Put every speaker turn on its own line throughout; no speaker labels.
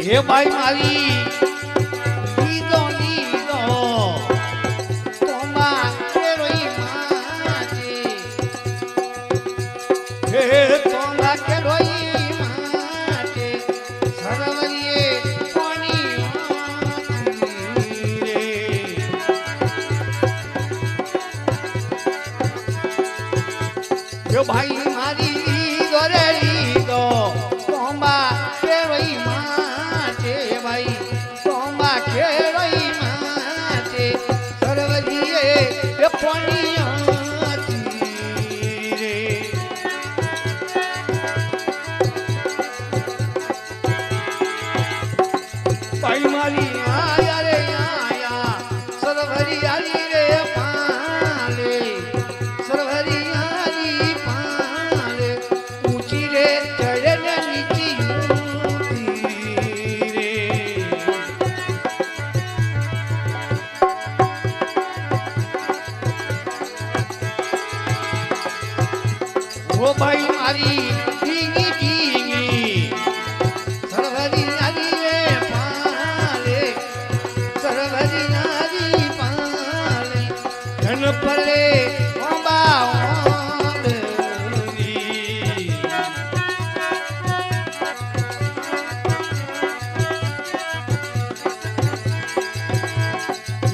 હે ભાઈ મારી લીધો લીધો તોમા કેરોઈ માજે હે તોમા કેરોઈ માજે સરવરીએ કોની રે હે ભાઈ મારી લીધો રે લીધો તોમા કેરોઈ માજે ભાઈ તોમા કેરોઈ માજે સરવરીએ કોની રે ભાઈ મારી આયા રે આયા સરવરી આલી રે પાલે સરવરી આલી પાલે ઊંચી રે ચડે ને નીચી ઊંચી રે ઓ ભાઈ મારી ઢીંગી ઢીંગી સરવરી આલી રે પાલે સરવરી આલી પાલે ધન પલે ઓંબા ઓંબરી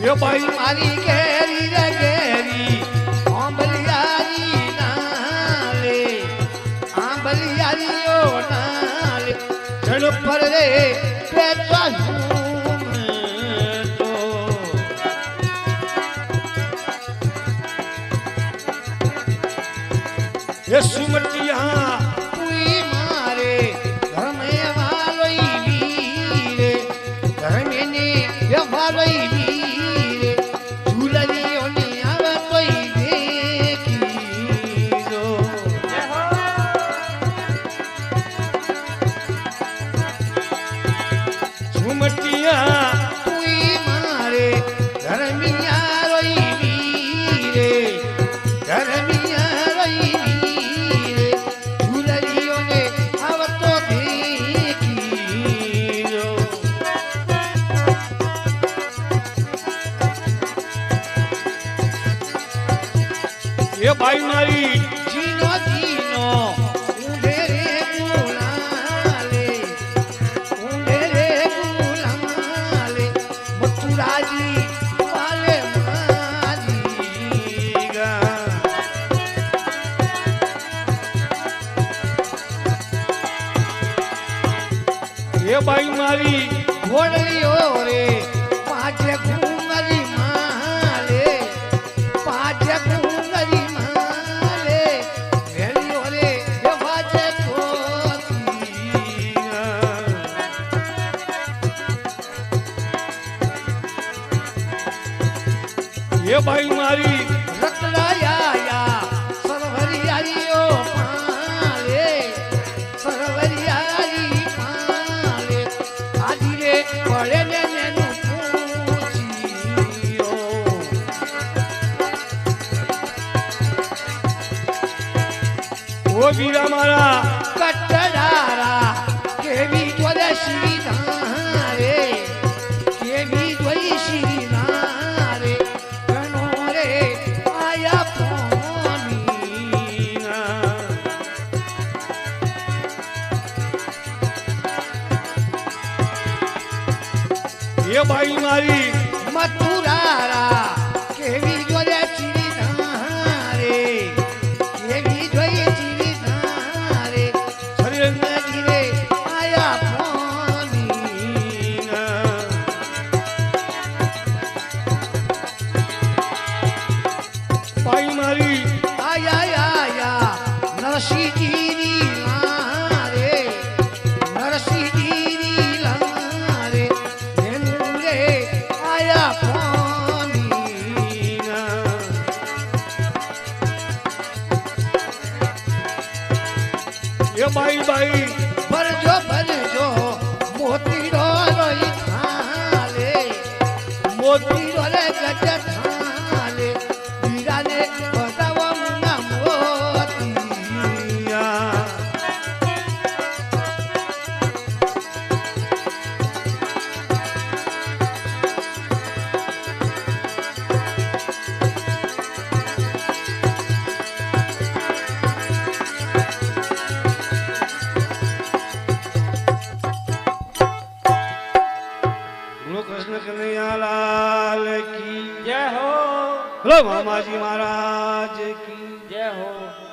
યો ભાઈ મારી ઘેરી રે ઘેરી ઓંબલિયારી નાલે આંબલિયારીઓ નાલે ધન પર રે પેટા તો ये सुमटिया पुई मारे धर्मे वालोई वीरे धर्मे ने ये वालोई वीरे झूलरियों ने आवे कोई देखी दो सुमटिया पुई मारे धर्मिया रोई वीरे धर्मिया रोई वीरे झूलरियों ने आवे तो देखी दो ये भाई मारी जीनो जीनो ऊंधे रे गुलाले ऊंधे रे गुलाले मथुराजी वाले माजीगा ये भाई मारी घोड़लियो रे पाछे घूंगरी माले पाछे घूंगरी माले भेलियो रे ये बाजे खोतीगा ये भाई मारी रतलाया सरवरी आलियो पाले सरवरी आली पाले आदि रे पड़े ने नेनु पूछियो ओ वीरा मारा कटडारा केवी द्वरे श्री धारे केवी द्वई श्री धारे कनो रे आया पोनीना ये भाई मारी मथुरारा केवी द्वरे श्री धारे केवी द्वई श्री धारे शरीर रे आया पोनीना भाई मारी आया आया नरसिंहजी लारे नरसिंहजी लारे नेनु रे आया पानीना ये भाई भाई भरजो भरजो मोती रोई थाले मोती रे गज थाले वीरा ने बतावा मुना मोतिया बोलो मामा जी महाराज की
जय हो।